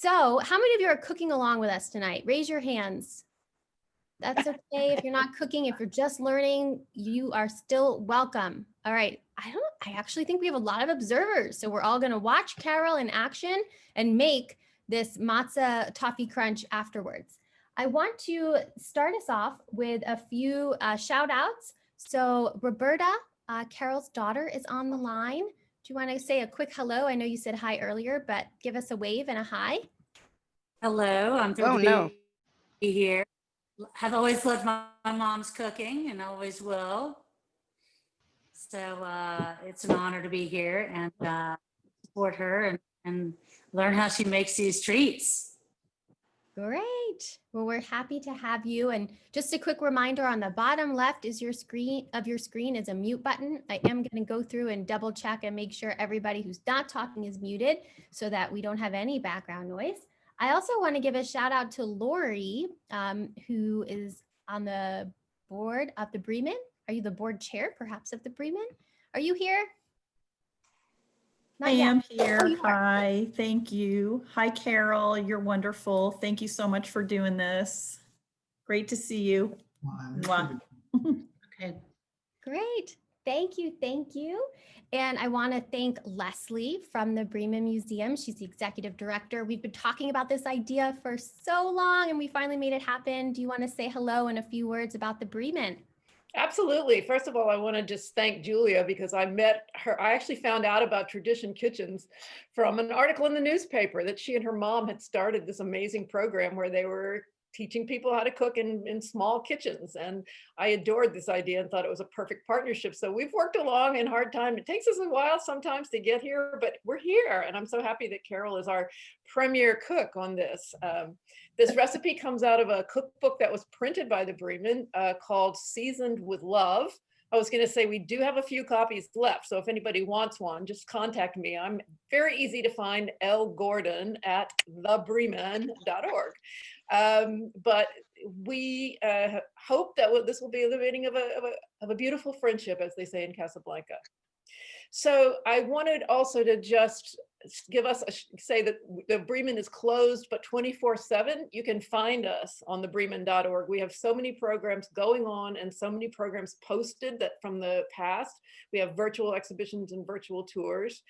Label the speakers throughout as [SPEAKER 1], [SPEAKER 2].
[SPEAKER 1] So how many of you are cooking along with us tonight? Raise your hands. That's okay. If you're not cooking, if you're just learning, you are still welcome. All right. I actually think we have a lot of observers. So we're all going to watch Carol in action and make this matzah toffee crunch afterwards. I want to start us off with a few shout outs. So Roberta, Carol's daughter, is on the line. Do you want to say a quick hello? I know you said hi earlier, but give us a wave and a hi.
[SPEAKER 2] Hello, I'm thrilled to be here. Have always loved my mom's cooking and always will. So it's an honor to be here and support her and learn how she makes these treats.
[SPEAKER 1] Great. Well, we're happy to have you. And just a quick reminder, on the bottom left is your screen is a mute button. I am going to go through and double check and make sure everybody who's not talking is muted so that we don't have any background noise. I also want to give a shout out to Lori, who is on the board of the Breman. Are you the board chair, perhaps, of the Breman? Are you here?
[SPEAKER 3] I am here. Oh, hi, thank you. Hi, Carol. You're wonderful. Thank you so much for doing this. Great to see you.
[SPEAKER 1] Okay. Great. Thank you. Thank you. And I want to thank Leslie from the Breman Museum. She's the executive director. We've been talking about this idea for so long and we finally made it happen. Do you want to say hello and a few words about the Breman?
[SPEAKER 4] Absolutely. First of all, I want to just thank Julia because I met her. I actually found out about Tradition Kitchens from an article in the newspaper that she and her mom had started this amazing program where they were teaching people how to cook in small kitchens. And I adored this idea and thought it was a perfect partnership. So we've worked along in hard time. It takes us a while sometimes to get here, but we're here. And I'm so happy that Carol is our premier cook on this. This recipe comes out of a cookbook that was printed by the Breman called Seasoned with Love. I was going to say we do have a few copies left, so if anybody wants one, just contact me. I'm very easy to find, lgordon@thebreman.org. But we hope that this will be the beginning of a beautiful friendship, as they say in Casablanca. So I wanted also to just give us say that the Breman is closed, but 24/7. You can find us on thebreman.org. We have so many programs going on and so many programs posted that from the past. We have virtual exhibitions and virtual tours.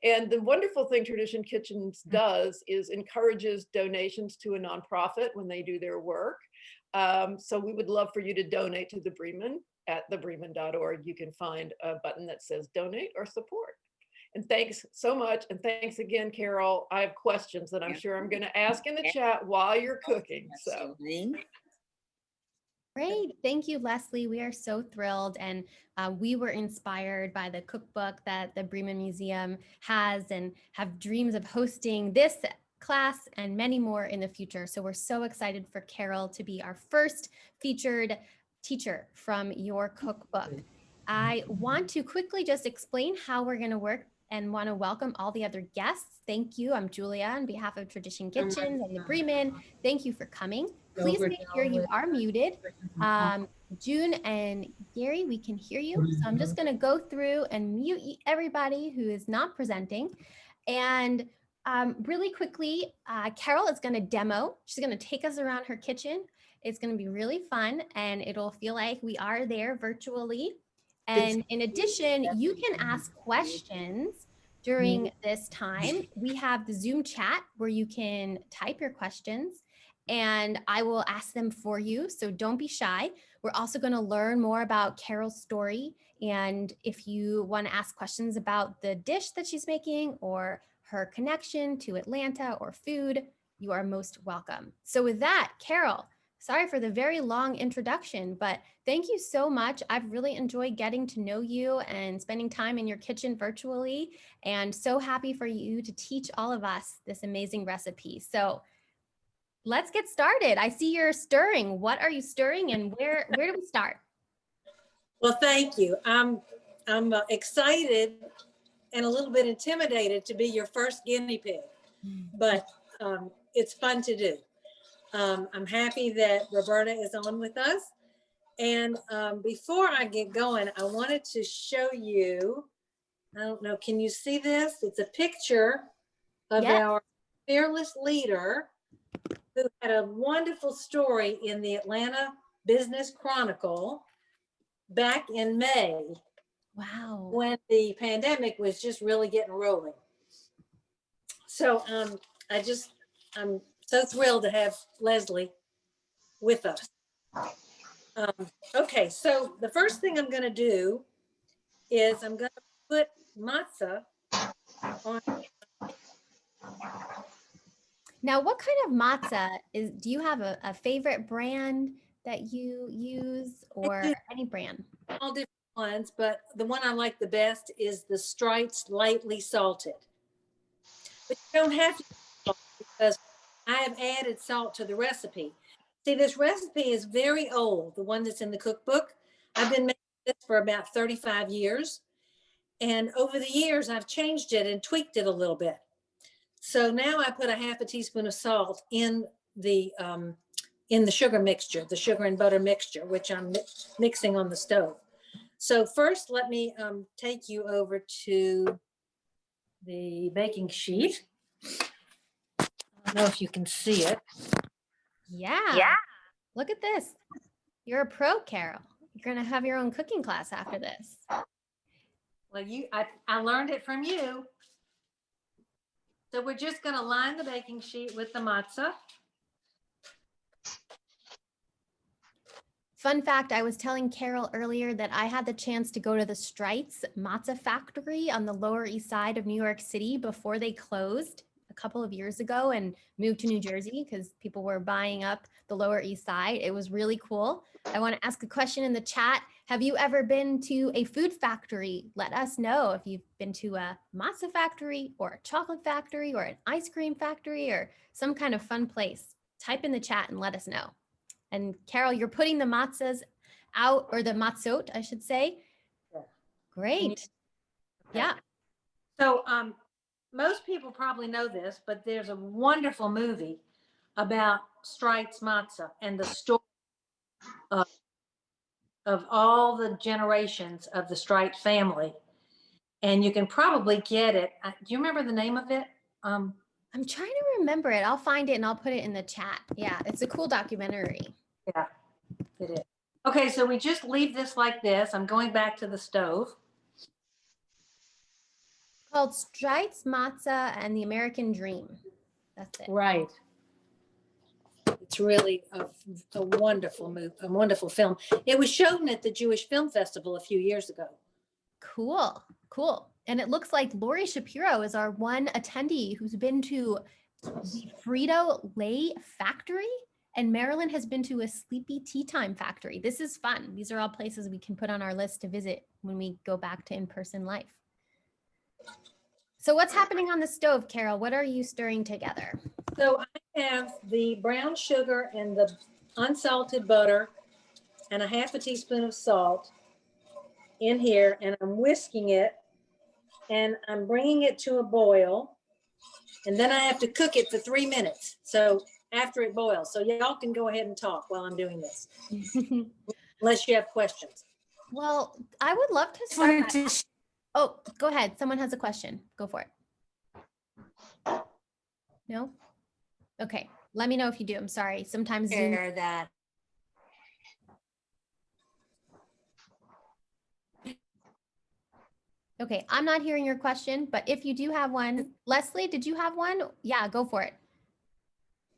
[SPEAKER 4] And the wonderful thing Tradition Kitchens does is encourages donations to a nonprofit when they do their work. So we would love for you to donate to the Breman. At thebreman.org, you can find a button that says donate or support. And thanks so much. And thanks again, Carol. I have questions that I'm sure I'm going to ask in the chat while you're cooking. So
[SPEAKER 1] great. Thank you, Leslie. We are so thrilled. And we were inspired by the cookbook that the Breman Museum has and have dreams of hosting this class and many more in the future. So we're so excited for Carol to be our first featured teacher from your cookbook. I want to quickly just explain how we're going to work and want to welcome all the other guests. Thank you. I'm Julia on behalf of Tradition Kitchens and the Breman. Thank you for coming. Please make sure you are muted. June and Gary, we can hear you. So I'm just going to go through and mute everybody who is not presenting. And really quickly, Carol is going to demo. She's going to take us around her kitchen. It's going to be really fun and it'll feel like we are there virtually. And in addition, you can ask questions during this time. We have the Zoom chat where you can type your questions and I will ask them for you. So don't be shy. We're also going to learn more about Carol's story. And if you want to ask questions about the dish that she's making or her connection to Atlanta or food, you are most welcome. So with that, Carol, sorry for the very long introduction, but thank you so much. I've really enjoyed getting to know you and spending time in your kitchen virtually, and so happy for you to teach all of us this amazing recipe. So let's get started. I see you're stirring. What are you stirring and where do we start?
[SPEAKER 5] Well, thank you. I'm excited and a little bit intimidated to be your first guinea pig, but it's fun to do. I'm happy that Roberta is on with us. And before I get going, I wanted to show you, I don't know, can you see this? It's a picture of our fearless leader who had a wonderful story in the Atlanta Business Chronicle back in May
[SPEAKER 1] Wow.
[SPEAKER 5] when the pandemic was just really getting rolling. So I'm so thrilled to have Leslie with us. Okay, so the first thing I'm going to do is I'm going to put matzah on.
[SPEAKER 1] Now, what kind of matzah do you have a favorite brand that you use, or
[SPEAKER 5] do.
[SPEAKER 1] any brand?
[SPEAKER 5] All different ones, but the one I like the best is the Strites lightly salted. But you don't have to salt because I have added salt to the recipe. See, this recipe is very old, the one that's in the cookbook. I've been making this for about 35 years. And over the years, I've changed it and tweaked it a little bit. So now I put a half a teaspoon of salt in the sugar mixture, the sugar and butter mixture, which I'm mixing on the stove. So first, let me take you over to the baking sheet. I don't know if you can see it.
[SPEAKER 1] Yeah. Look at this. You're a pro, Carol. You're going to have your own cooking class after this.
[SPEAKER 5] Well, I learned it from you. So we're just going to line the baking sheet with the matzah.
[SPEAKER 1] Fun fact, I was telling Carol earlier that I had the chance to go to the Strites Matzah factory on the Lower East Side of New York City before they closed a couple of years ago and moved to New Jersey because people were buying up the Lower East Side. It was really cool. I want to ask a question in the chat. Have you ever been to a food factory? Let us know if you've been to a matzah factory or a chocolate factory or an ice cream factory or some kind of fun place. Type in the chat and let us know. And Carol, you're putting the matzahs out, or the matzot, I should say.
[SPEAKER 5] Yeah.
[SPEAKER 1] Great.
[SPEAKER 5] Okay.
[SPEAKER 1] Yeah.
[SPEAKER 5] So most people probably know this, but there's a wonderful movie about Strites matzah and the story of all the generations of the Strite family. And you can probably get it. Do you remember the name of it?
[SPEAKER 1] I'm trying to remember it. I'll find it and I'll put it in the chat. Yeah, it's a cool documentary.
[SPEAKER 5] Yeah, it is. Okay, so we just leave this like this. I'm going back to the stove.
[SPEAKER 1] Called Strites Matzah and the American Dream. That's it.
[SPEAKER 5] Right. It's really a wonderful movie, a wonderful film. It was shown at the Jewish Film Festival a few years ago.
[SPEAKER 1] Cool. Cool. And it looks like Lori Shapiro is our one attendee who's been to the Frito-Lay factory, and Marilyn has been to a Sleepy Tea Time factory. This is fun. These are all places we can put on our list to visit when we go back to in-person life. So what's happening on the stove, Carol? What are you stirring together?
[SPEAKER 5] So I have the brown sugar and the unsalted butter and a half a teaspoon of salt in here, and I'm whisking it and I'm bringing it to a boil, and then I have to cook it for 3 minutes. So after it boils, so y'all can go ahead and talk while I'm doing this, unless you have questions.
[SPEAKER 1] Well, I would love to start. Oh, go ahead. Someone has a question. Go for it. No? Okay. Let me know if you do. I'm sorry. Sometimes Zoom.
[SPEAKER 2] Share that.
[SPEAKER 1] Okay, I'm not hearing your question, but if you do have one, Leslie, did you have one? Yeah, go for it.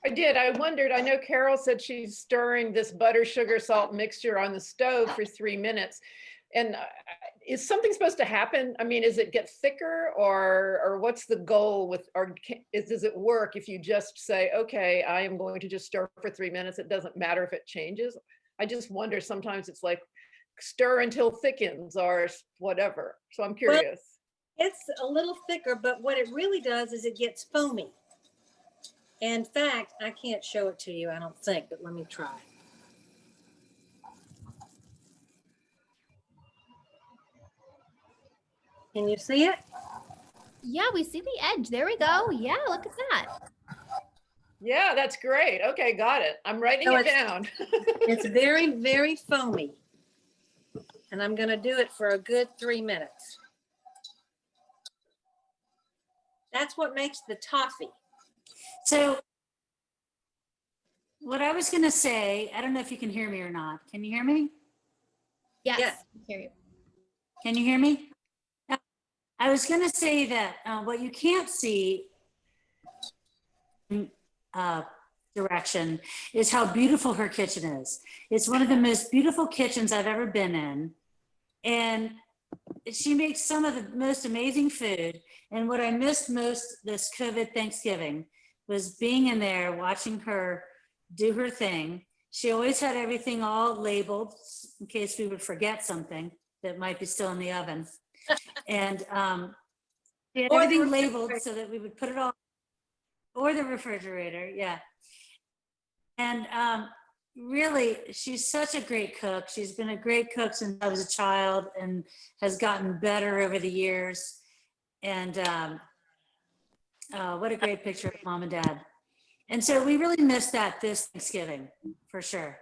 [SPEAKER 4] I did. I wondered, I know Carol said she's stirring this butter, sugar, salt mixture on the stove for 3 minutes. And is something supposed to happen? I mean, is it get thicker, or what's the goal with, or does it work if you just say, okay, I am going to just stir for 3 minutes. It doesn't matter if it changes. I just wonder, sometimes it's like stir until thickens or whatever. So I'm curious.
[SPEAKER 5] Well, it's a little thicker, but what it really does is it gets foamy. In fact, I can't show it to you, I don't think, but let me try. Can you see it?
[SPEAKER 1] Yeah, we see the edge. There we go. Yeah, look at that.
[SPEAKER 4] Yeah, that's great. Okay, got it. I'm writing
[SPEAKER 5] So
[SPEAKER 4] it down.
[SPEAKER 5] It's very, very foamy. And I'm going to do it for a good 3 minutes. That's what makes the toffee.
[SPEAKER 2] So what I was going to say, I don't know if you can hear me or not. Can you hear me?
[SPEAKER 1] Yes,
[SPEAKER 5] Yeah.
[SPEAKER 1] hear you.
[SPEAKER 2] Can you hear me? I was going to say that what you can't see direction is how beautiful her kitchen is. It's one of the most beautiful kitchens I've ever been in. And she makes some of the most amazing food. And what I missed most this COVID Thanksgiving was being in there, watching her do her thing. She always had everything all labeled in case we would forget something that might be still in the oven. And she had
[SPEAKER 5] Or the
[SPEAKER 2] everything labeled
[SPEAKER 5] refrigerator.
[SPEAKER 2] so that we would put it all, or the refrigerator, yeah. And really, she's such a great cook. She's been a great cook since I was a child and has gotten better over the years. And what a great picture of mom and dad. And so we really missed that this Thanksgiving, for sure.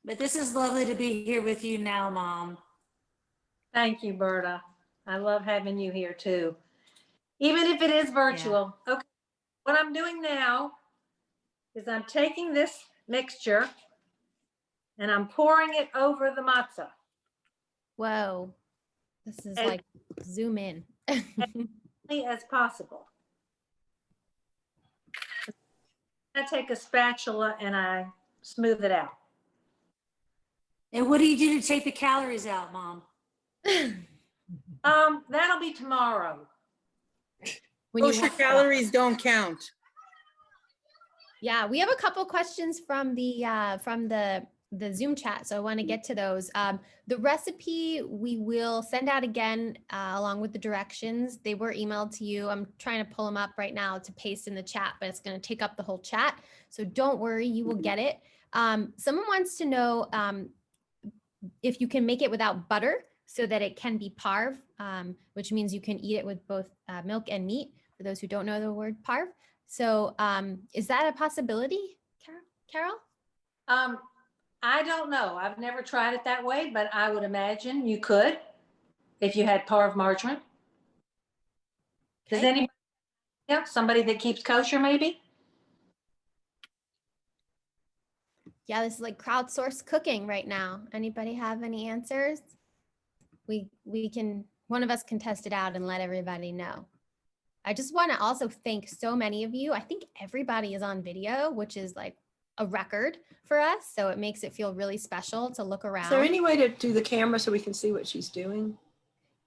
[SPEAKER 2] But this is lovely to be here with you now, Mom.
[SPEAKER 5] Thank you, Berta. I love having you here too. Even if it is virtual. Okay. What I'm doing now is I'm taking this mixture and I'm pouring it over the matzah.
[SPEAKER 1] Whoa, this is
[SPEAKER 5] And-
[SPEAKER 1] like zoom in.
[SPEAKER 5] As possible. I take a spatula and I smooth it out.
[SPEAKER 2] And what do you do to take the calories out, Mom?
[SPEAKER 5] That'll be tomorrow.
[SPEAKER 1] When you
[SPEAKER 6] Kosher
[SPEAKER 1] walk-
[SPEAKER 6] calories don't count.
[SPEAKER 1] Yeah, we have a couple questions from the Zoom chat, so I want to get to those. The recipe we will send out again along with the directions. They were emailed to you. I'm trying to pull them up right now to paste in the chat, but it's going to take up the whole chat. So don't worry, you will get it. Someone wants to know if you can make it without butter so that it can be parve, which means you can eat it with both milk and meat, for those who don't know the word parve. So is that a possibility, Carol?
[SPEAKER 5] I don't know. I've never tried it that way, but I would imagine you could if you had parve margarine. Does
[SPEAKER 1] Okay.
[SPEAKER 5] anybody else, somebody that keeps kosher maybe?
[SPEAKER 1] Yeah, this is like crowdsourced cooking right now. Anybody have any answers? We can, one of us can test it out and let everybody know. I just want to also thank so many of you. I think everybody is on video, which is like a record for us. So it makes it feel really special to look around.
[SPEAKER 7] Is there any way to do the camera so we can see what she's doing?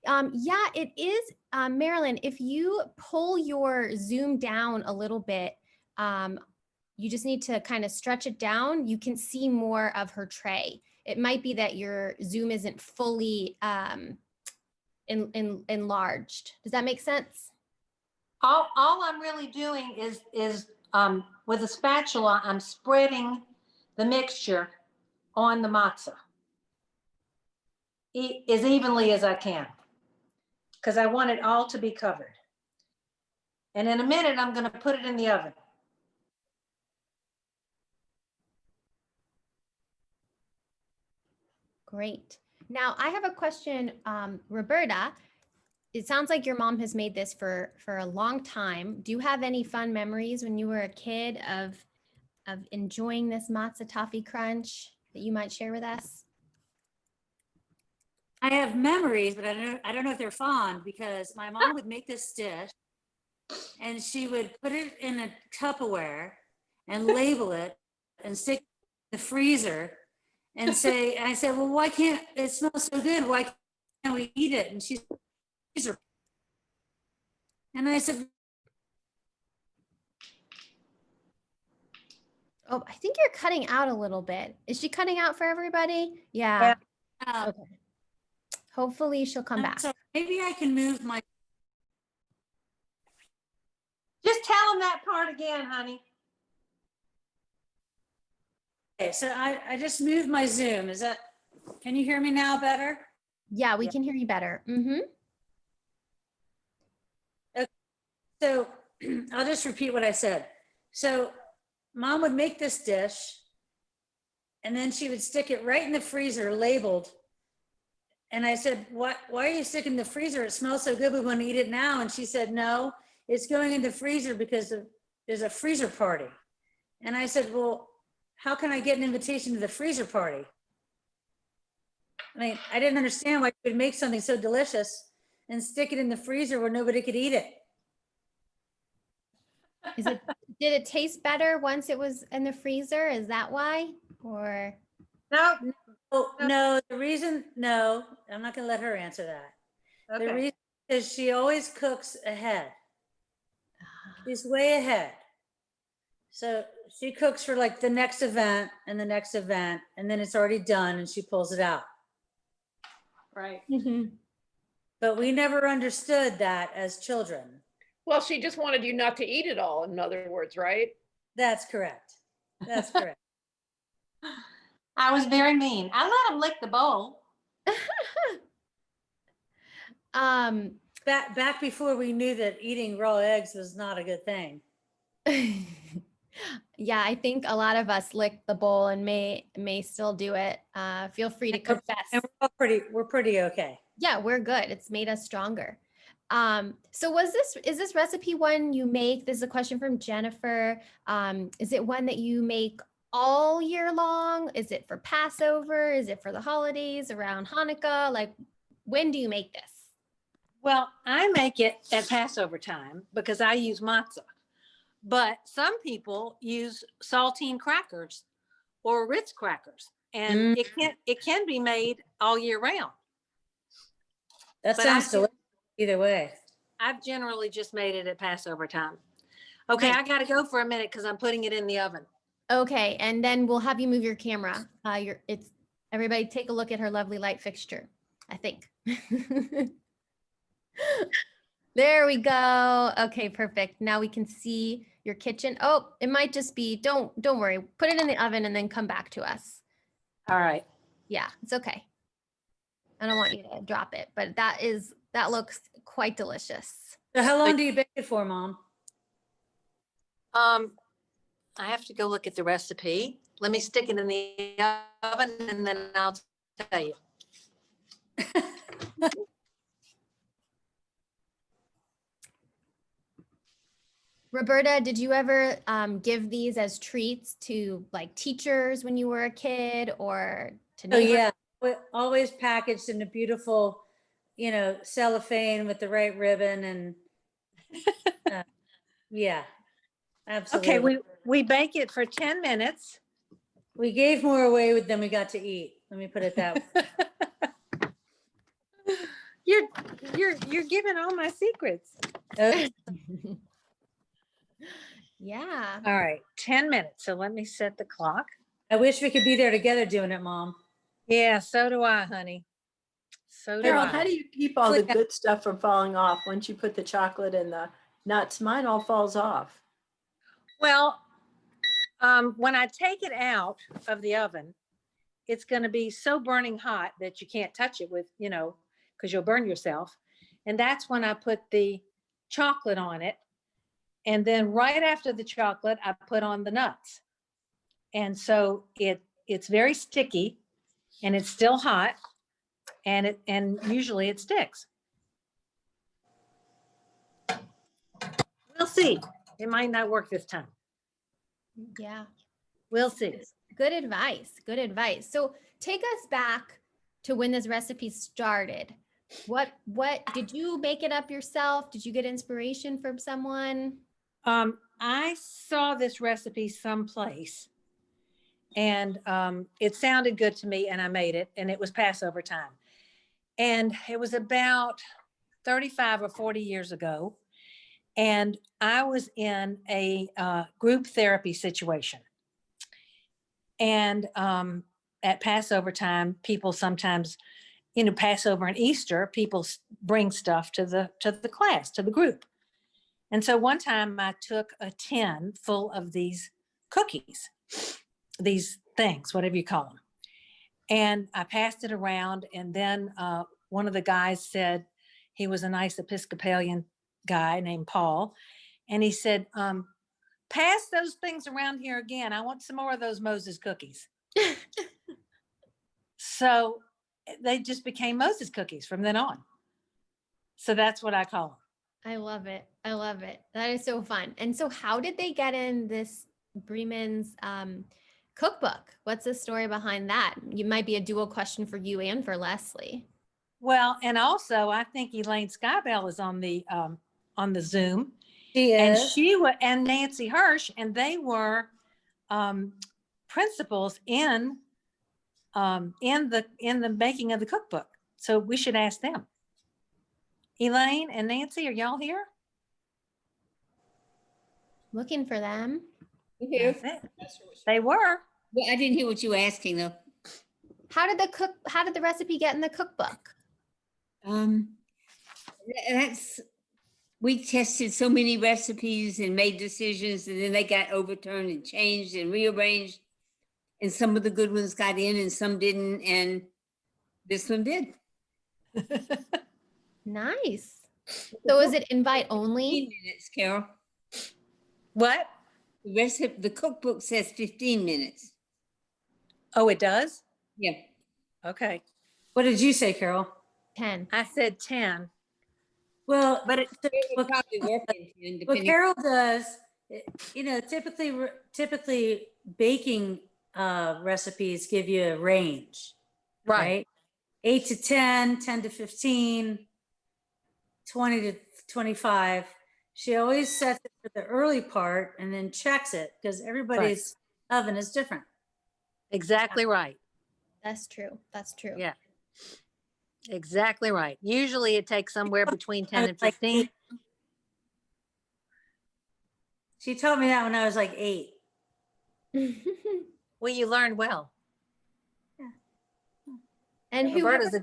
[SPEAKER 1] Yeah, it is. Marilyn, if you pull your Zoom down a little bit, you just need to kind of stretch it down. You can see more of her tray. It might be that your Zoom isn't fully enlarged. Does that make sense?
[SPEAKER 5] All I'm really doing is with a spatula, I'm spreading the mixture on the matzah as evenly as I can, because I want it all to be covered. And in a minute, I'm going to put it in the oven.
[SPEAKER 1] Great. Now I have a question, Roberta. It sounds like your mom has made this for a long time. Do you have any fun memories when you were a kid of enjoying this matzah toffee crunch that you might share with us?
[SPEAKER 2] I have memories, but I don't know if they're fond, because my mom would make this dish and she would put it in a Tupperware and label it and stick it in the freezer and say, and I said, well, why can't it smell so good? Why can't we eat it? And she's, and I said,
[SPEAKER 1] Oh, I think you're cutting out a little bit. Is she cutting out for everybody? Yeah. Okay. Hopefully she'll come back.
[SPEAKER 2] so maybe I can move my,
[SPEAKER 5] Just tell them that part again, honey.
[SPEAKER 2] okay, so I just moved my Zoom. Is that, can you hear me now better?
[SPEAKER 1] Yeah, we can hear you better. Mm-hmm.
[SPEAKER 2] So I'll just repeat what I said. So mom would make this dish and then she would stick it right in the freezer labeled. And I said, why are you sticking in the freezer? It smells so good. We want to eat it now. And she said, no, it's going in the freezer because there's a freezer party. And I said, well, how can I get an invitation to the freezer party? I mean, I didn't understand why you would make something so delicious and stick it in the freezer where nobody could eat it.
[SPEAKER 1] Did it taste better once it was in the freezer? Is that why? Or
[SPEAKER 5] No,
[SPEAKER 2] Oh, no, the reason, no, I'm not gonna let her answer that. The
[SPEAKER 5] okay.
[SPEAKER 2] reason is she always cooks ahead. She's way ahead. So she cooks for like the next event and the next event, and then it's already done and she pulls it out.
[SPEAKER 5] Right.
[SPEAKER 2] But we never understood that as children.
[SPEAKER 4] Well, she just wanted you not to eat it all, in other words, right?
[SPEAKER 2] That's correct. That's correct.
[SPEAKER 6] I was very mean. I let him lick the bowl.
[SPEAKER 2] Back before we knew that eating raw eggs was not a good thing.
[SPEAKER 1] yeah, I think a lot of us lick the bowl and may still do it. Feel free to confess.
[SPEAKER 2] And we're pretty okay.
[SPEAKER 1] Yeah, we're good. It's made us stronger. So is this recipe one you make? This is a question from Jennifer. Is it one that you make all year long? Is it for Passover? Is it for the holidays around Hanukkah? Like, when do you make this?
[SPEAKER 5] Well, I make it at Passover time because I use matzah. But some people use saltine crackers or Ritz crackers, and it can be made all year round.
[SPEAKER 2] That
[SPEAKER 5] But
[SPEAKER 2] sounds delicious either way.
[SPEAKER 5] I've generally just made it at Passover time. Okay,
[SPEAKER 1] Nice.
[SPEAKER 5] I got to go for a minute because I'm putting it in the oven.
[SPEAKER 1] Okay, and then we'll have you move your camera. Everybody take a look at her lovely light fixture, I think. There we go. Okay, perfect. Now we can see your kitchen. Oh, it might just be, don't worry. Put it in the oven and then come back to us.
[SPEAKER 5] All right.
[SPEAKER 1] Yeah, it's okay. I don't want you to drop it, but that looks quite delicious.
[SPEAKER 2] So how long do you bake it for, Mom?
[SPEAKER 5] I have to go look at the recipe. Let me stick it in the oven and then I'll tell you.
[SPEAKER 1] Roberta, did you ever give these as treats to like teachers when you were a kid or to
[SPEAKER 2] Oh
[SPEAKER 1] neighbors?
[SPEAKER 2] yeah, always packaged in a beautiful, cellophane with the right ribbon and yeah, absolutely.
[SPEAKER 5] Okay, we bake it for 10 minutes.
[SPEAKER 2] We gave more away than we got to eat. Let me put it that way.
[SPEAKER 5] You're giving all my secrets.
[SPEAKER 2] Okay.
[SPEAKER 1] Yeah.
[SPEAKER 5] All right, 10 minutes. So let me set the clock.
[SPEAKER 2] I wish we could be there together doing it, Mom.
[SPEAKER 5] Yeah, so do I, honey. So do
[SPEAKER 7] Carol,
[SPEAKER 5] I.
[SPEAKER 7] how do you keep all the good stuff from falling off once you put the chocolate and the nuts? Mine all falls off.
[SPEAKER 5] Well, when I take it out of the oven, it's going to be so burning hot that you can't touch it with, because you'll burn yourself. And that's when I put the chocolate on it. And then right after the chocolate, I put on the nuts. And so it's very sticky and it's still hot and usually it sticks. We'll see. It might not work this time.
[SPEAKER 1] Yeah.
[SPEAKER 5] We'll see.
[SPEAKER 1] Good advice. Good advice. So take us back to when this recipe started. What did you make it up yourself? Did you get inspiration from someone?
[SPEAKER 5] I saw this recipe someplace and it sounded good to me and I made it and it was Passover time. And it was about 35 or 40 years ago. And I was in a group therapy situation. And at Passover time, people sometimes, Passover and Easter, people bring stuff to the class, to the group. And so one time I took a tin full of these cookies, these things, whatever you call them. And I passed it around. And then one of the guys said, he was a nice Episcopalian guy named Paul. And he said, pass those things around here again. I want some more of those Moses cookies. So they just became Moses cookies from then on. So that's what I call them.
[SPEAKER 1] I love it. I love it. That is so fun. And so how did they get in this Breman's cookbook? What's the story behind that? You might be a dual question for you and for Leslie.
[SPEAKER 5] Well, and also I think Elaine Skybell is on the Zoom.
[SPEAKER 2] She
[SPEAKER 5] And
[SPEAKER 2] is.
[SPEAKER 5] and Nancy Hirsch, and they were principals in the making of the cookbook. So we should ask them. Elaine and Nancy, are y'all here?
[SPEAKER 1] Looking for them.
[SPEAKER 2] Here.
[SPEAKER 5] They were.
[SPEAKER 2] Well, I didn't hear what you were asking though.
[SPEAKER 1] How did the recipe get in the cookbook?
[SPEAKER 8] We tested so many recipes and made decisions, and then they got overturned and changed and rearranged. And some of the good ones got in and some didn't. And this one did.
[SPEAKER 1] Nice. So is it invite
[SPEAKER 8] 15
[SPEAKER 1] only?
[SPEAKER 8] minutes, Carol.
[SPEAKER 5] What?
[SPEAKER 8] The cookbook says 15 minutes.
[SPEAKER 5] Oh, it does?
[SPEAKER 8] Yeah.
[SPEAKER 5] Okay.
[SPEAKER 2] What did you say, Carol?
[SPEAKER 1] 10.
[SPEAKER 5] I said 10.
[SPEAKER 2] Well,
[SPEAKER 5] But it,
[SPEAKER 8] It would probably work in 10,
[SPEAKER 2] what
[SPEAKER 8] depending.
[SPEAKER 2] Carol does, typically baking recipes give you a range, right? 8 to 10, 10 to 15, 20 to 25. She always sets it for the early part and then checks it because everybody's oven is different.
[SPEAKER 5] Exactly right.
[SPEAKER 1] That's true. That's true.
[SPEAKER 5] Yeah. Exactly right. Usually it takes somewhere between 10 and 15.
[SPEAKER 2] She told me that when I was like 8.
[SPEAKER 5] Well, you learned well.
[SPEAKER 1] And who
[SPEAKER 5] Roberta's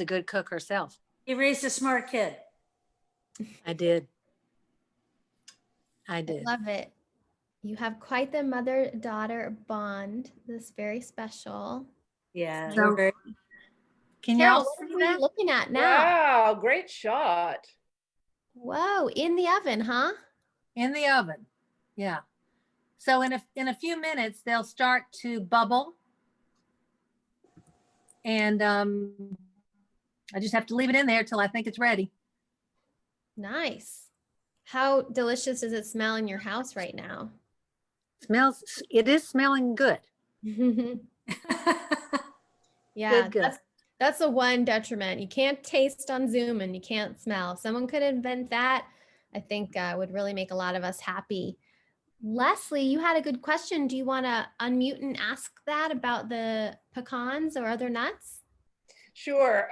[SPEAKER 5] a good cook herself.
[SPEAKER 2] You raised a smart kid.
[SPEAKER 5] I did.
[SPEAKER 1] I love it. You have quite the mother-daughter bond. This is very special.
[SPEAKER 2] Yeah.
[SPEAKER 5] So-
[SPEAKER 2] we're very-
[SPEAKER 5] Can
[SPEAKER 1] Carol,
[SPEAKER 5] y'all
[SPEAKER 1] what
[SPEAKER 5] see
[SPEAKER 1] are we
[SPEAKER 5] that?
[SPEAKER 1] looking at now?
[SPEAKER 4] Wow, great shot.
[SPEAKER 1] Whoa, in the oven, huh?
[SPEAKER 5] In the oven. Yeah. So in a few minutes, they'll start to bubble. And I just have to leave it in there till I think it's ready.
[SPEAKER 1] Nice. How delicious does it smell in your house right now?
[SPEAKER 5] It is smelling good.
[SPEAKER 1] Yeah,
[SPEAKER 5] Good.
[SPEAKER 1] that's the one detriment. You can't taste on Zoom and you can't smell. If someone could invent that, I think would really make a lot of us happy. Leslie, you had a good question. Do you want to unmute and ask that about the pecans or other nuts?
[SPEAKER 4] Sure,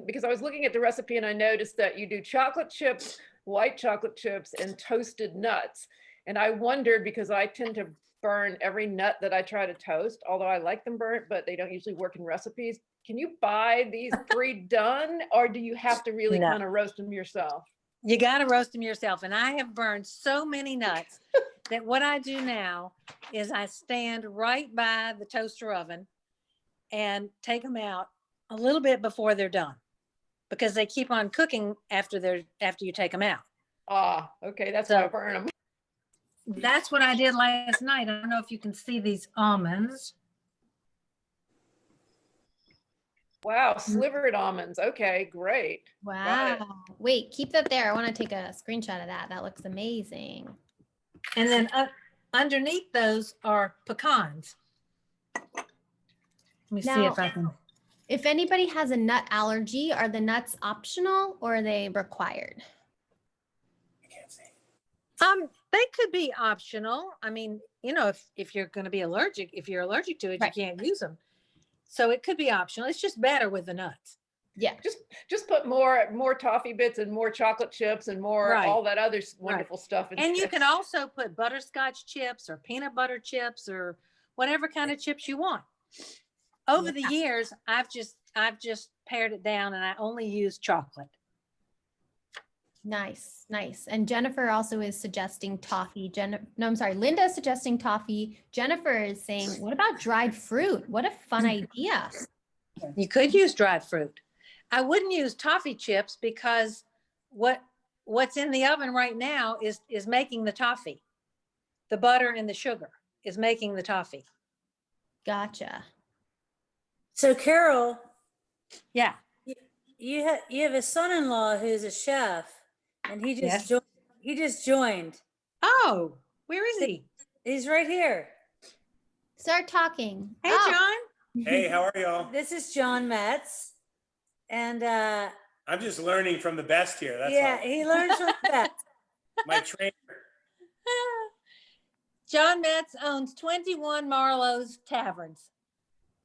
[SPEAKER 4] because I was looking at the recipe and I noticed that you do chocolate chips, white chocolate chips, and toasted nuts. And I wondered, because I tend to burn every nut that I try to toast, although I like them burnt, but they don't usually work in recipes. Can you buy these pre-done, or do you have to really
[SPEAKER 5] No.
[SPEAKER 4] kind of roast them yourself?
[SPEAKER 5] You got to roast them yourself. And I have burned so many nuts that what I do now is I stand right by the toaster oven and take them out a little bit before they're done, because they keep on cooking after you take them out.
[SPEAKER 4] Ah, okay, that's why I burn them.
[SPEAKER 5] That's what I did last night. I don't know if you can see these almonds.
[SPEAKER 4] Wow, slivered almonds. Okay, great. Got it.
[SPEAKER 1] Wow. Wait, keep that there. I want to take a screenshot of that. That looks amazing.
[SPEAKER 5] And then underneath those are pecans. Let me see
[SPEAKER 1] Now-
[SPEAKER 5] if I can.
[SPEAKER 1] If anybody has a nut allergy, are the nuts optional or are they required?
[SPEAKER 5] They could be optional. I mean, if you're going to be allergic, if you're allergic to it,
[SPEAKER 1] Right.
[SPEAKER 5] you can't use them. So it could be optional. It's just better with the nuts.
[SPEAKER 1] Yeah.
[SPEAKER 4] Just put more toffee bits and more chocolate chips and more
[SPEAKER 5] Right.
[SPEAKER 4] all that other wonderful stuff.
[SPEAKER 5] And you
[SPEAKER 4] instead.
[SPEAKER 5] can also put butterscotch chips or peanut butter chips or whatever kind of chips you want. Over the years, I've just pared it down and I only use chocolate.
[SPEAKER 1] Nice, nice. And Jennifer also is suggesting toffee. Linda is suggesting toffee. Jennifer is saying, what about dried fruit? What a fun idea.
[SPEAKER 5] You could use dried fruit. I wouldn't use toffee chips because what's in the oven right now is making the toffee. The butter and the sugar is making the toffee.
[SPEAKER 1] Gotcha.
[SPEAKER 2] So Carol,
[SPEAKER 5] Yeah.
[SPEAKER 2] you have a son-in-law who's a chef, and he just
[SPEAKER 5] Yes.
[SPEAKER 2] he just joined.
[SPEAKER 5] Oh, where is he?
[SPEAKER 2] He's right here.
[SPEAKER 1] Start talking.
[SPEAKER 5] Hey,
[SPEAKER 1] Oh.
[SPEAKER 5] John.
[SPEAKER 9] Hey, how are y'all?
[SPEAKER 2] This is John Metz, and
[SPEAKER 9] I'm just learning from the best here. That's
[SPEAKER 2] yeah,
[SPEAKER 9] all.
[SPEAKER 2] he learns from the best.
[SPEAKER 9] My trainer.
[SPEAKER 5] John Metz owns 21 Marlowe's Taverns,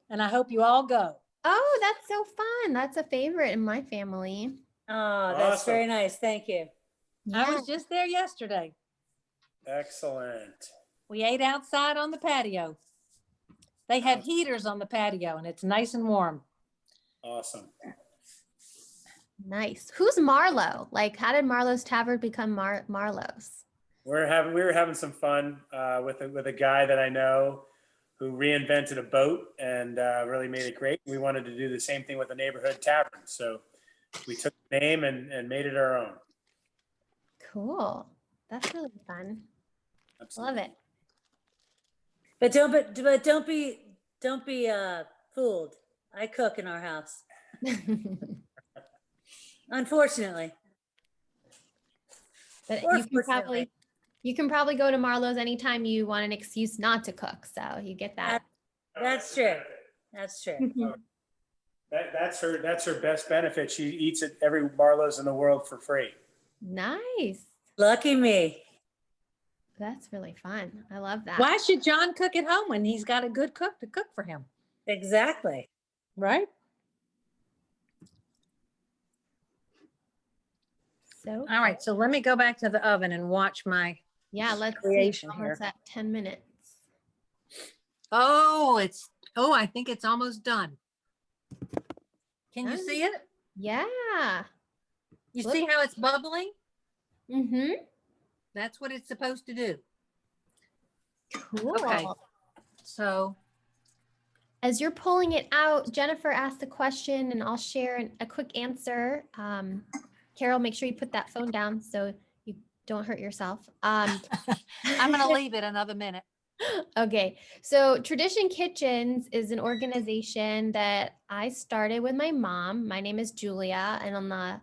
[SPEAKER 5] and I hope you all go.
[SPEAKER 1] Oh, that's so fun. That's a favorite in my family.
[SPEAKER 2] Oh, that's
[SPEAKER 9] Awesome.
[SPEAKER 2] very nice. Thank you.
[SPEAKER 5] I was just there yesterday.
[SPEAKER 9] Excellent.
[SPEAKER 5] We ate outside on the patio. They have heaters on the patio, and it's nice and warm.
[SPEAKER 9] Awesome.
[SPEAKER 1] Nice. Who's Marlowe? Like, how did Marlowe's Tavern become Marlowe's?
[SPEAKER 9] We were having some fun with a guy that I know who reinvented a boat and really made it great. We wanted to do the same thing with a neighborhood tavern, so we took the name and made it our own.
[SPEAKER 1] Cool. That's really fun.
[SPEAKER 9] Absolutely.
[SPEAKER 1] Love it.
[SPEAKER 2] But don't be fooled. I cook in our house, unfortunately.
[SPEAKER 1] But
[SPEAKER 2] Or
[SPEAKER 1] you can probably go to Marlowe's anytime you want an excuse not to cook. So you get that.
[SPEAKER 2] That's true. That's true.
[SPEAKER 9] That's her best benefit. She eats at every Marlowe's in the world for free.
[SPEAKER 1] Nice.
[SPEAKER 2] Lucky me.
[SPEAKER 1] That's really fun. I love that.
[SPEAKER 5] Why should John cook at home when he's got a good cook to cook for him?
[SPEAKER 2] Exactly.
[SPEAKER 5] Right?
[SPEAKER 1] So
[SPEAKER 5] All right, so let me go back to the oven and watch my
[SPEAKER 1] yeah, let's see.
[SPEAKER 5] creation
[SPEAKER 1] Almost
[SPEAKER 5] here.
[SPEAKER 1] at 10 minutes.
[SPEAKER 5] Oh, I think it's almost done. Can you see it?
[SPEAKER 1] Yeah.
[SPEAKER 5] You
[SPEAKER 1] Look.
[SPEAKER 5] see how it's bubbling?
[SPEAKER 1] Mm-hmm.
[SPEAKER 5] That's what it's supposed to do.
[SPEAKER 1] Cool.
[SPEAKER 5] Okay. So
[SPEAKER 1] As you're pulling it out, Jennifer asked a question and I'll share a quick answer. Carol, make sure you put that phone down so you don't hurt yourself.
[SPEAKER 5] I'm going to leave it another minute.
[SPEAKER 1] Okay, so Tradition Kitchens is an organization that I started with my mom. My name is Julia, and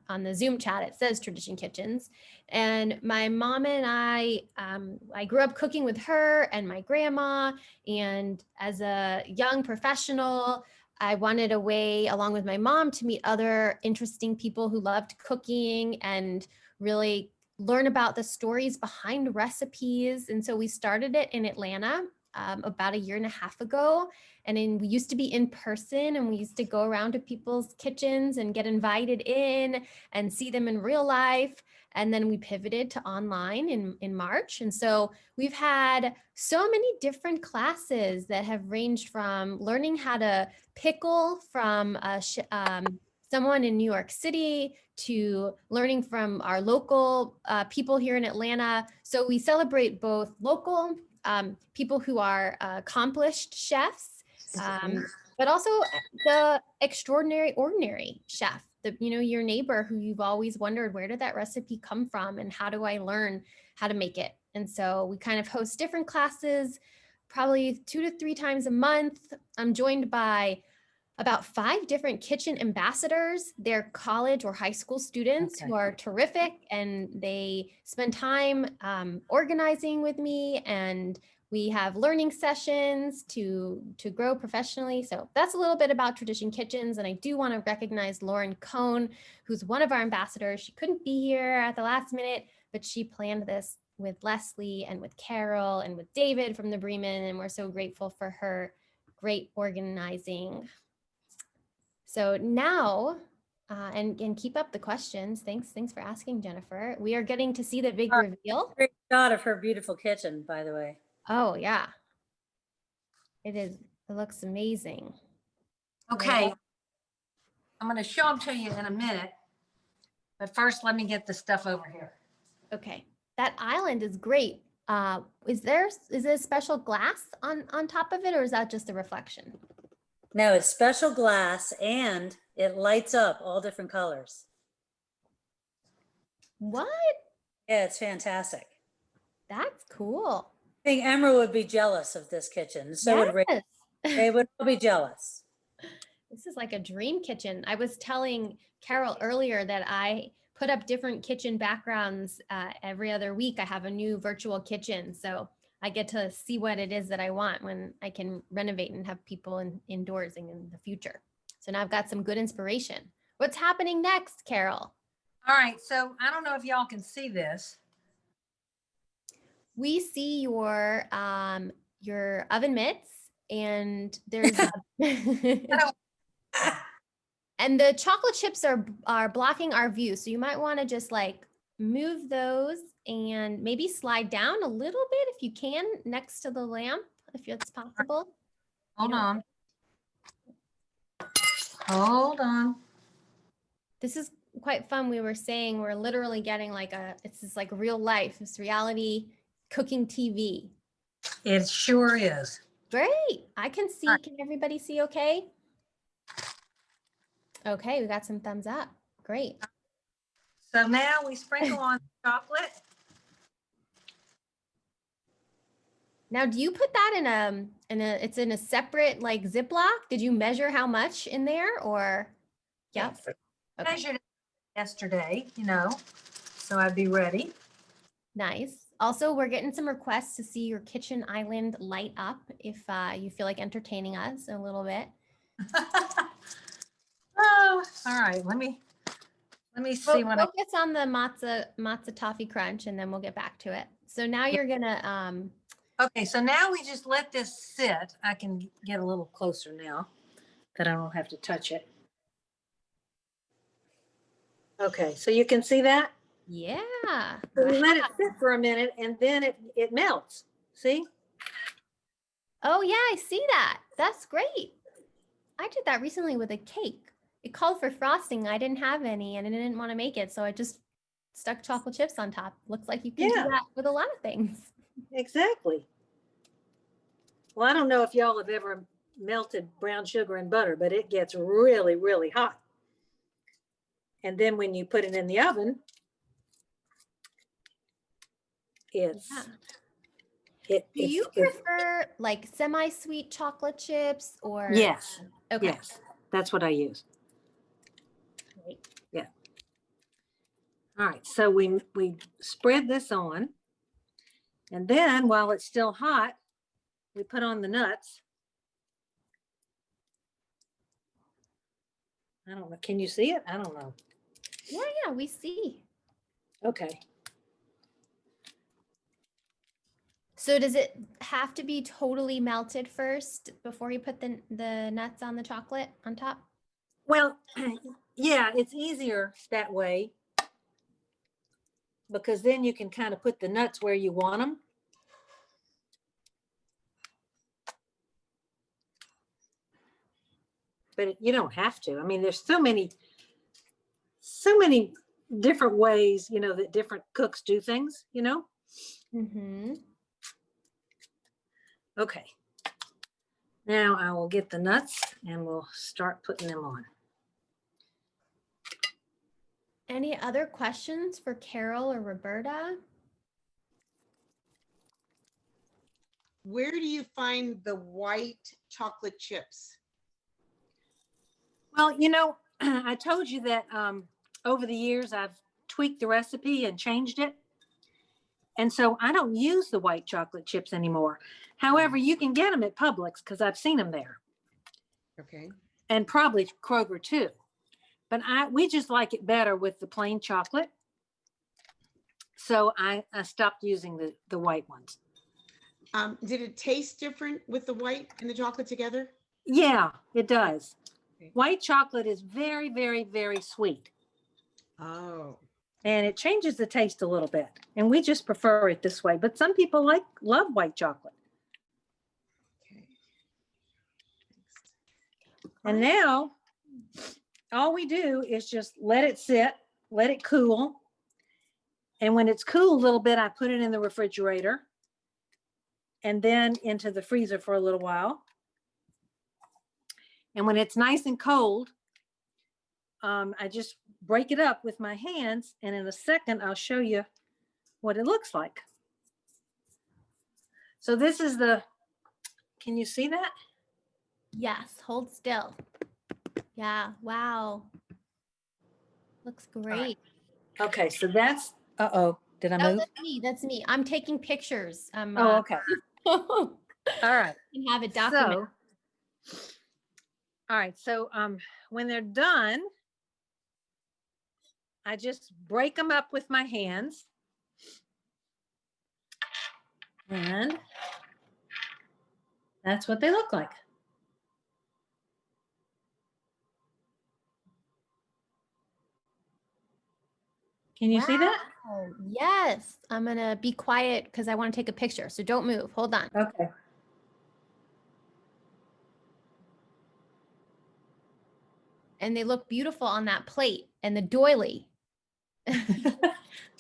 [SPEAKER 1] on the Zoom chat it says Tradition Kitchens. And my mom and I grew up cooking with her and my grandma. And as a young professional, I wanted a way, along with my mom, to meet other interesting people who loved cooking and really learn about the stories behind recipes. And so we started it in Atlanta about 1.5 years ago. And then we used to be in person and we used to go around to people's kitchens and get invited in and see them in real life. And then we pivoted to online in March. And so we've had so many different classes that have ranged from learning how to pickle from someone in New York City to learning from our local people here in Atlanta. So we celebrate both local people who are accomplished chefs, but also the extraordinary, ordinary chef, your neighbor who you've always wondered, where did that recipe come from and how do I learn how to make it? And so we kind of host different classes, probably 2 to 3 times a month. I'm joined by about 5 different kitchen ambassadors. They're college or high school students who are terrific, and they spend time organizing with me, and we have learning sessions to grow professionally. So that's a little bit about Tradition Kitchens. And I do want to recognize Lauren Cohn, who's one of our ambassadors. She couldn't be here at the last minute, but she planned this with Leslie and with Carol and with David from the Breman, and we're so grateful for her great organizing. So now, and keep up the questions. Thanks for asking, Jennifer. We are getting to see the big reveal.
[SPEAKER 2] Great shot of her beautiful kitchen, by the way.
[SPEAKER 1] Oh yeah, it is. It looks amazing.
[SPEAKER 5] Okay. I'm going to show them to you in a minute. But first, let me get the stuff over here.
[SPEAKER 1] Okay, that island is great. Is there a special glass on top of it, or is that just a reflection?
[SPEAKER 2] No, it's special glass and it lights up all different colors.
[SPEAKER 1] What?
[SPEAKER 2] Yeah, it's fantastic.
[SPEAKER 1] That's cool.
[SPEAKER 2] I think Emerald would be jealous of this kitchen. So would Rick.
[SPEAKER 1] Yes.
[SPEAKER 2] They would all be jealous.
[SPEAKER 1] This is like a dream kitchen. I was telling Carol earlier that I put up different kitchen backgrounds every other week. I have a new virtual kitchen. So I get to see what it is that I want when I can renovate and have people indoors in the future. So now I've got some good inspiration. What's happening next, Carol?
[SPEAKER 5] All right, so I don't know if y'all can see this.
[SPEAKER 1] We see your oven mitts, and there's and the chocolate chips are blocking our view. So you might want to just like move those and maybe slide down a little bit if you can next to the lamp, if it's possible.
[SPEAKER 5] Hold on.
[SPEAKER 1] This is quite fun. We were saying we're literally getting like it's just like real life, it's reality cooking TV.
[SPEAKER 5] It sure is.
[SPEAKER 1] Great. I can see. Can everybody see okay? Okay, we got some thumbs up. Great.
[SPEAKER 5] So now we sprinkle on chocolate.
[SPEAKER 1] Now, do you put that it's in a separate like Ziploc? Did you measure how much in there or? Yep.
[SPEAKER 5] I measured it yesterday, so I'd be ready.
[SPEAKER 1] Nice. Also, we're getting some requests to see your kitchen island light up if you feel like entertaining us a little bit.
[SPEAKER 5] Oh, all right. Let me see what
[SPEAKER 1] focus on the matzah toffee crunch, and then we'll get back to it. So now you're gonna
[SPEAKER 5] Okay, so now we just let this sit. I can get a little closer now that I don't have to touch it. Okay, so you can see that?
[SPEAKER 1] Yeah.
[SPEAKER 5] So we let it sit for a minute and then it melts. See?
[SPEAKER 1] Oh yeah, I see that. That's great. I did that recently with a cake. It called for frosting. I didn't have any and I didn't want to make it. So I just stuck chocolate chips on top. Looks like you can do that with a lot of things.
[SPEAKER 5] Exactly. Well, I don't know if y'all have ever melted brown sugar and butter, but it gets really, really hot. And then when you put it in the oven, it's...
[SPEAKER 1] Yeah. Do you prefer like semi-sweet chocolate chips or?
[SPEAKER 5] Yes.
[SPEAKER 1] Okay.
[SPEAKER 5] Yes, that's what I use.
[SPEAKER 1] Great.
[SPEAKER 5] Yeah. All right, so we spread this on, and then while it's still hot, we put on the nuts. I don't know. Can you see it? I don't know.
[SPEAKER 1] Yeah, we see.
[SPEAKER 5] Okay.
[SPEAKER 1] So does it have to be totally melted first before you put the nuts on the chocolate on top?
[SPEAKER 5] Well, yeah, it's easier that way because then you can kind of put the nuts where you want them. But you don't have to. I mean, there's so many different ways, that different cooks do things,
[SPEAKER 1] Mm-hmm.
[SPEAKER 5] Okay. Now I will get the nuts and we'll start putting them on.
[SPEAKER 1] Any other questions for Carol or Roberta?
[SPEAKER 10] Where do you find the white chocolate chips?
[SPEAKER 5] Well, I told you that over the years I've tweaked the recipe and changed it. And so I don't use the white chocolate chips anymore. However, you can get them at Publix because I've seen them there.
[SPEAKER 10] Okay.
[SPEAKER 5] And probably Kroger too. But we just like it better with the plain chocolate. So I stopped using the white ones.
[SPEAKER 10] Did it taste different with the white and the chocolate together?
[SPEAKER 5] Yeah, it does. Okay. White chocolate is very, very, very sweet.
[SPEAKER 10] Oh.
[SPEAKER 5] And it changes the taste a little bit. And we just prefer it this way. But some people love white chocolate.
[SPEAKER 10] Okay.
[SPEAKER 5] And now all we do is just let it sit, let it cool. And when it's cool a little bit, I put it in the refrigerator and then into the freezer for a little while. And when it's nice and cold, I just break it up with my hands. And in a second, I'll show you what it looks like. So this is can you see that?
[SPEAKER 1] Yes, hold still. Yeah, wow. Looks great.
[SPEAKER 5] Okay, so that's, uh-oh, did I
[SPEAKER 1] Oh,
[SPEAKER 5] move?
[SPEAKER 1] that's me. That's me. I'm taking pictures.
[SPEAKER 5] Oh, okay.
[SPEAKER 1] All
[SPEAKER 5] All right.
[SPEAKER 1] and have it documented.
[SPEAKER 5] So, all right, so when they're done, I just break them up with my hands. And that's what they look like. Can you see that?
[SPEAKER 1] Wow. Yes. I'm going to be quiet because I want to take a picture. So don't move. Hold on.
[SPEAKER 5] Okay.
[SPEAKER 1] And they look beautiful on that plate and the doily.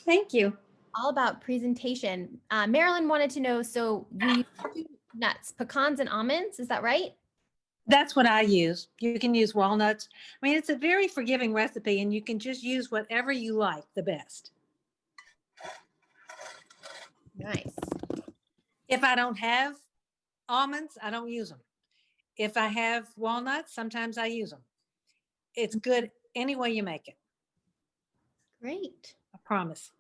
[SPEAKER 5] Thank you.
[SPEAKER 1] All about presentation. Marilyn wanted to know, so you use two nuts, pecans and almonds, is that right?
[SPEAKER 5] That's what I use. You can use walnuts. I mean, it's a very forgiving recipe and you can just use whatever you like the best.
[SPEAKER 1] Nice.
[SPEAKER 5] If I don't have almonds, I don't use them. If I have walnuts, sometimes I use them. It's good any way you make it.
[SPEAKER 1] Great.
[SPEAKER 5] I promise.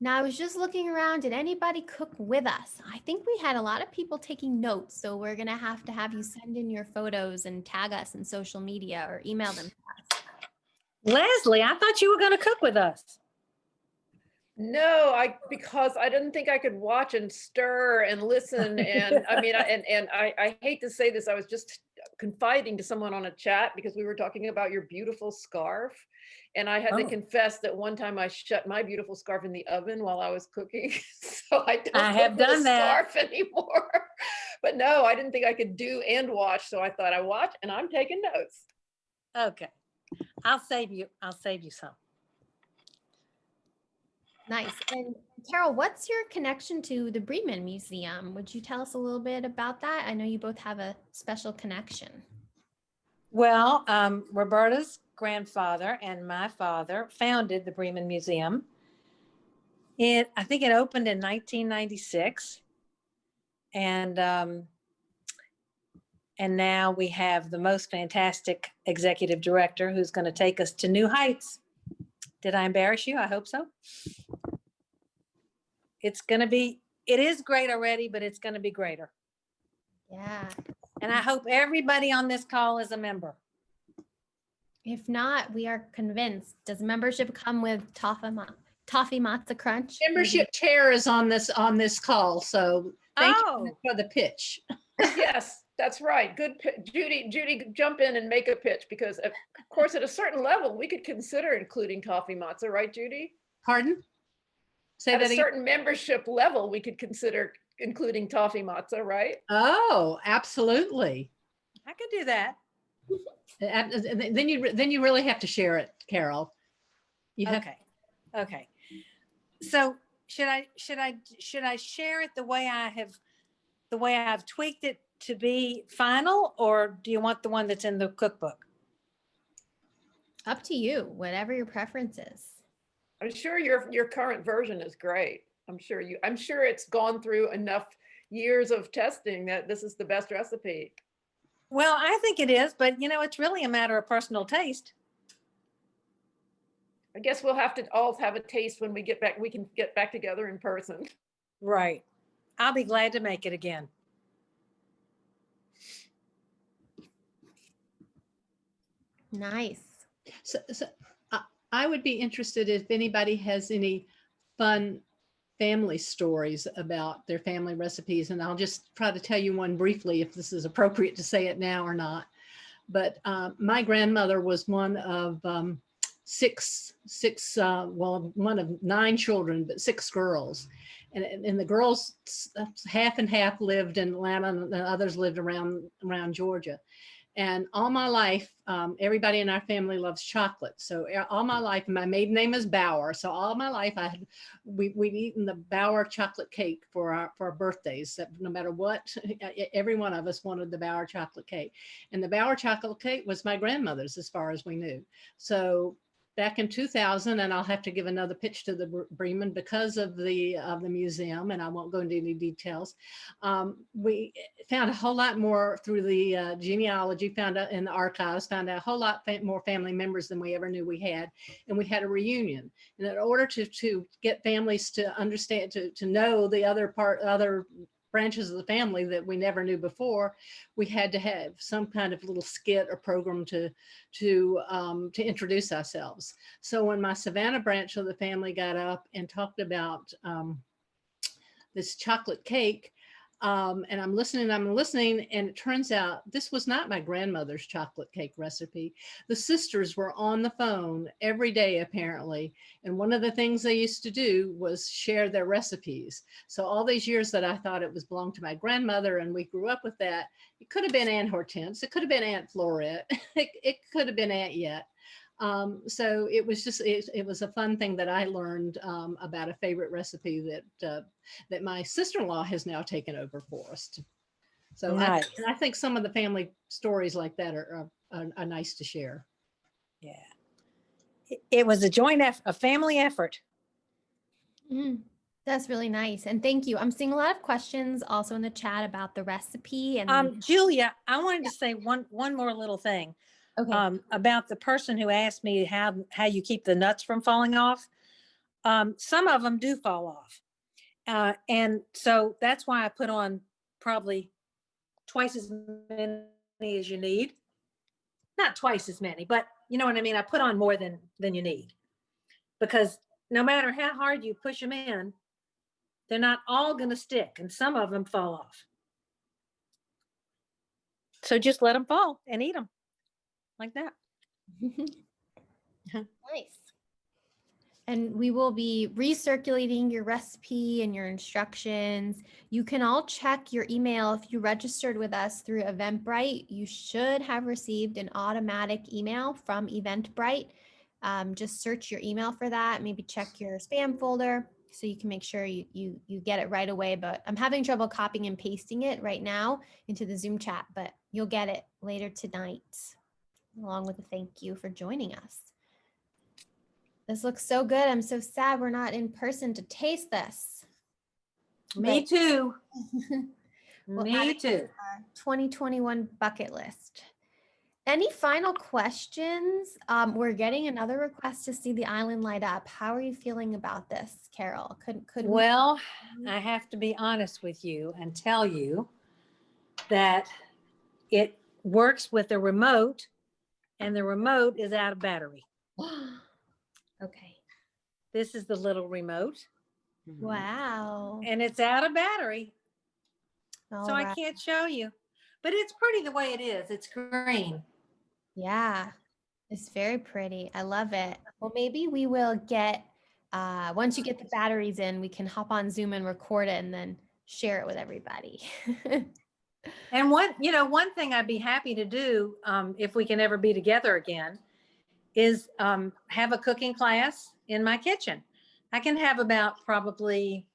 [SPEAKER 1] Now I was just looking around. Did anybody cook with us? I think we had a lot of people taking notes. So we're going to have you send in your photos and tag us in social media or email them to us.
[SPEAKER 5] Leslie, I thought you were going to cook with us.
[SPEAKER 4] No, because I didn't think I could watch and stir and listen. And I mean, I hate to say this, I was just confiding to someone on a chat because we were talking about your beautiful scarf. And I had to confess that one time I shut my beautiful scarf in the oven while I was cooking. So I don't
[SPEAKER 5] have
[SPEAKER 4] cook with
[SPEAKER 5] done
[SPEAKER 4] a
[SPEAKER 5] that.
[SPEAKER 4] scarf anymore. But no, I didn't think I could do and watch. So I thought I watch and I'm taking notes.
[SPEAKER 5] Okay. I'll save you some.
[SPEAKER 1] Nice. And Carol, what's your connection to the Bremen Museum? Would you tell us a little bit about that? I know you both have a special connection.
[SPEAKER 5] Well, Roberta's grandfather and my father founded the Bremen Museum. I think it opened in 1996. And now we have the most fantastic executive director who's going to take us to new heights. Did I embarrass you? I hope so. It is great already, but it's going to be greater.
[SPEAKER 1] Yeah.
[SPEAKER 5] And I hope everybody on this call is a member.
[SPEAKER 1] If not, we are convinced. Does membership come with Toffee Matzah Crunch?
[SPEAKER 11] Membership chair is on this call, so thank you for the pitch.
[SPEAKER 4] Yes, that's right. Good, Judy, jump in and make a pitch because, of course, at a certain level, we could consider including Toffee Matzah, right, Judy?
[SPEAKER 11] Pardon? Say
[SPEAKER 4] At
[SPEAKER 11] that
[SPEAKER 4] a
[SPEAKER 11] again.
[SPEAKER 4] certain membership level, we could consider including Toffee Matzah, right?
[SPEAKER 11] Oh, absolutely.
[SPEAKER 5] I could do that.
[SPEAKER 11] Then you really have to share it, Carol.
[SPEAKER 5] Okay. So should I share it the way I've tweaked it to be final, or do you want the one that's in the cookbook?
[SPEAKER 1] Up to you, whatever your preference is.
[SPEAKER 4] I'm sure your current version is great. I'm sure it's gone through enough years of testing that this is the best recipe.
[SPEAKER 5] Well, I think it is, but it's really a matter of personal taste.
[SPEAKER 4] I guess we'll have to all have a taste when we get back. We can get back together in person.
[SPEAKER 5] Right. I'll be glad to make it again.
[SPEAKER 1] Nice.
[SPEAKER 11] So I would be interested if anybody has any fun family stories about their family recipes. And I'll just try to tell you one briefly if this is appropriate to say it now or not. But my grandmother was one of one of 9 children, but 6 girls. And the girls, half and half lived in Atlanta and the others lived around Georgia. And all my life, everybody in our family loves chocolate. So all my life, my maiden name is Bauer. So all my life, we've eaten the Bauer chocolate cake for our birthdays. No matter what, every one of us wanted the Bauer chocolate cake. And the Bauer chocolate cake was my grandmother's, as far as we knew. So back in 2000, and I'll have to give another pitch to the Breman because of the museum, and I won't go into any details. We found a whole lot more through the genealogy, found out in the archives, found out a whole lot more family members than we ever knew we had, and we had a reunion. And in order to get families to understand, to know the other branches of the family that we never knew before, we had to have some kind of little skit or program to introduce ourselves. So when my Savannah branch of the family got up and talked about this chocolate cake, and I'm listening, and it turns out this was not my grandmother's chocolate cake recipe. The sisters were on the phone every day, apparently. And one of the things they used to do was share their recipes. So all these years that I thought it was belonged to my grandmother and we grew up with that, it could have been Aunt Hortense, it could have been Aunt Florette, it could have been Aunt Yet. So it was just, it was a fun thing that I learned about a favorite recipe that my sister-in-law has now taken over for us. So
[SPEAKER 5] Nice.
[SPEAKER 11] I think some of the family stories like that are nice to share.
[SPEAKER 5] Yeah. It was a joint effort, a family effort.
[SPEAKER 1] That's really nice. And thank you. I'm seeing a lot of questions also in the chat about the recipe. And
[SPEAKER 5] Julia, I wanted to say one more little thing.
[SPEAKER 1] Okay.
[SPEAKER 5] About the person who asked me how you keep the nuts from falling off. Some of them do fall off. And so that's why I put on probably twice as many as you need. Not twice as many, but you know what I mean? I put on more than you need. Because no matter how hard you push them in, they're not all going to stick, and some of them fall off. So just let them fall and eat them. Like that.
[SPEAKER 1] Nice. And we will be recirculating your recipe and your instructions. You can all check your email. If you registered with us through Eventbrite, you should have received an automatic email from Eventbrite. Just search your email for that. Maybe check your spam folder so you can make sure you get it right away. But I'm having trouble copying and pasting it right now into the Zoom chat, but you'll get it later tonight, along with a thank you for joining us. This looks so good. I'm so sad we're not in person to taste this.
[SPEAKER 5] Me too.
[SPEAKER 1] We'll add
[SPEAKER 5] Me
[SPEAKER 1] it to
[SPEAKER 5] too.
[SPEAKER 1] our 2021 bucket list. Any final questions? We're getting another request to see the island light up. How are you feeling about this, Carol? Could we?
[SPEAKER 5] Well, I have to be honest with you and tell you that it works with the remote, and the remote is out of battery.
[SPEAKER 1] Okay.
[SPEAKER 5] This is the little remote.
[SPEAKER 1] Wow.
[SPEAKER 5] And it's out of battery.
[SPEAKER 1] All
[SPEAKER 5] so
[SPEAKER 1] right.
[SPEAKER 5] I can't show you. But it's pretty the way it is. It's green.
[SPEAKER 1] Yeah, it's very pretty. I love it. Well, maybe we will get, once you get the batteries in, we can hop on Zoom and record it and then share it with everybody.
[SPEAKER 5] And one thing I'd be happy to do, if we can ever be together again, is have a cooking class in my kitchen. I can have about probably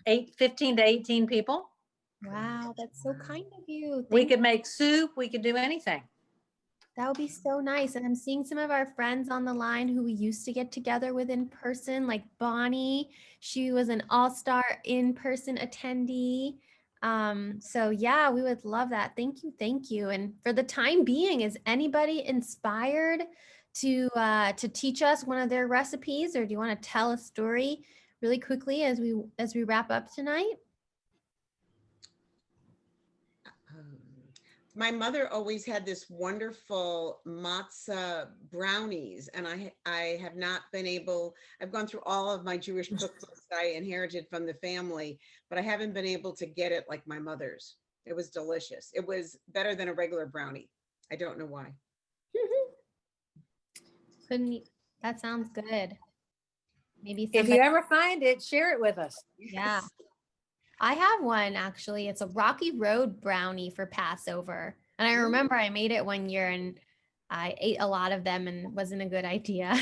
[SPEAKER 5] 15 to 18 people.
[SPEAKER 1] Wow, that's so kind of you.
[SPEAKER 5] We could make soup. We could do anything.
[SPEAKER 1] That would be so nice. And I'm seeing some of our friends on the line who we used to get together with in person, like Bonnie. She was an all-star in-person attendee. So yeah, we would love that. Thank you. Thank you. And for the time being, is anybody inspired to teach us one of their recipes, or do you want to tell a story really quickly as we wrap up tonight?
[SPEAKER 10] My mother always had this wonderful matzah brownies, and I have not been able, I've gone through all of my Jewish cookbooks I inherited from the family, but I haven't been able to get it like my mother's. It was delicious. It was better than a regular brownie. I don't know why.
[SPEAKER 1] That sounds good. Maybe
[SPEAKER 5] if you ever find it, share it with us.
[SPEAKER 1] Yeah. I have one actually. It's a Rocky Road brownie for Passover. And I remember I made it one year and I ate a lot of them and it wasn't a good idea.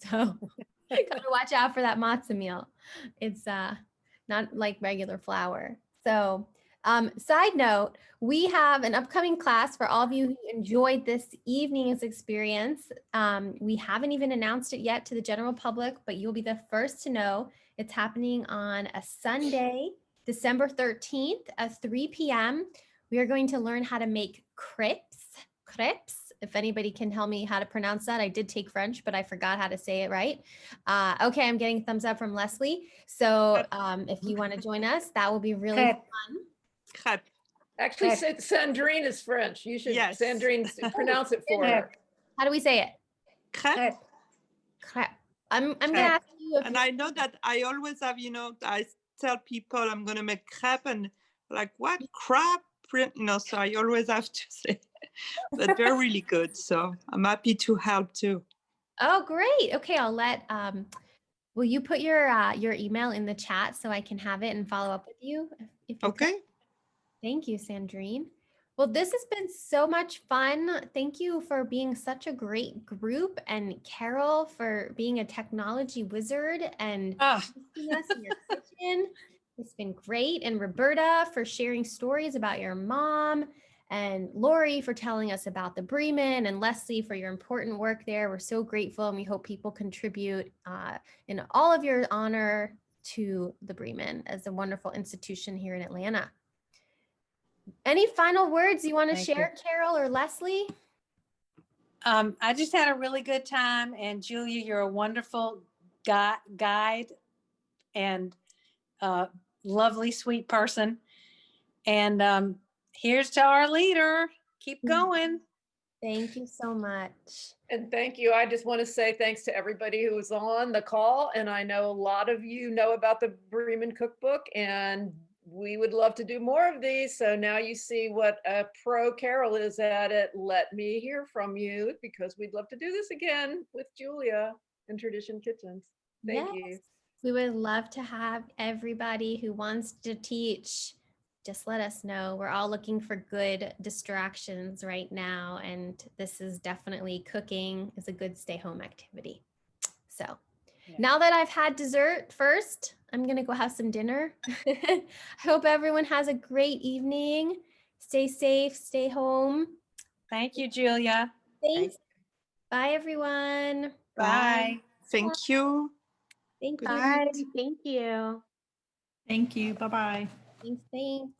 [SPEAKER 1] So gotta watch out for that matzah meal. It's not like regular flour. So Side note, we have an upcoming class for all of you who enjoyed this evening's experience. We haven't even announced it yet to the general public, but you'll be the first to know. It's happening on a Sunday, December 13th at 3 p.m. We are going to learn how to make crepes. If anybody can tell me how to pronounce that. I did take French, but I forgot how to say it right. Okay, I'm getting thumbs up from Leslie. So if you want to join us, that will be really fun.
[SPEAKER 12] Crêpe.
[SPEAKER 4] Actually,
[SPEAKER 8] Crêpe.
[SPEAKER 4] Sandrine is French. You should,
[SPEAKER 12] Yes.
[SPEAKER 4] Sandrine, pronounce it for her.
[SPEAKER 1] How do we say it?
[SPEAKER 12] Crêpe.
[SPEAKER 1] Crepe. I'm gonna
[SPEAKER 12] Crepe.
[SPEAKER 1] ask you if
[SPEAKER 12] And I know that I always have, I tell people I'm going to make crepe and like, what crap? So I always have to say, but they're really good. So I'm happy to help too.
[SPEAKER 1] Oh, great. Okay, I'll let will you put your email in the chat so I can have it and follow up with you? If you
[SPEAKER 12] Okay.
[SPEAKER 1] could? Thank you, Sandrine. Well, this has been so much fun. Thank you for being such a great group, and Carol for being a technology wizard and hosting us in your kitchen. It's been great. And Roberta for sharing stories about your mom, and Lori for telling us about the Bremen, and Leslie for your important work there. We're so grateful, and we hope people contribute in all of your honor to the Bremen as a wonderful institution here in Atlanta. Any final words you want to share, Carol or Leslie?
[SPEAKER 5] I just had a really good time, and Julia, you're a wonderful guide and lovely, sweet person. And here's to our leader. Keep going.
[SPEAKER 1] Thank you so much.
[SPEAKER 4] And thank you. I just want to say thanks to everybody who was on the call. And I know a lot of you know about the Bremen cookbook, and we would love to do more of these. So now you see what a pro Carol is at it. Let me hear from you, because we'd love to do this again with Julia in Tradition Kitchens. Thank you.
[SPEAKER 1] We would love to have everybody who wants to teach. Just let us know. We're all looking for good distractions right now. And this is definitely, cooking is a good stay home activity. So now that I've had dessert first, I'm going to go have some dinner. I hope everyone has a great evening. Stay safe, stay home.
[SPEAKER 5] Thank you, Julia.
[SPEAKER 1] Thanks. Bye, everyone.
[SPEAKER 5] Bye.
[SPEAKER 12] Thank you.
[SPEAKER 1] Thank you.
[SPEAKER 7] Bye. Thank you.
[SPEAKER 3] Thank you. Bye-bye.
[SPEAKER 1] Thanks.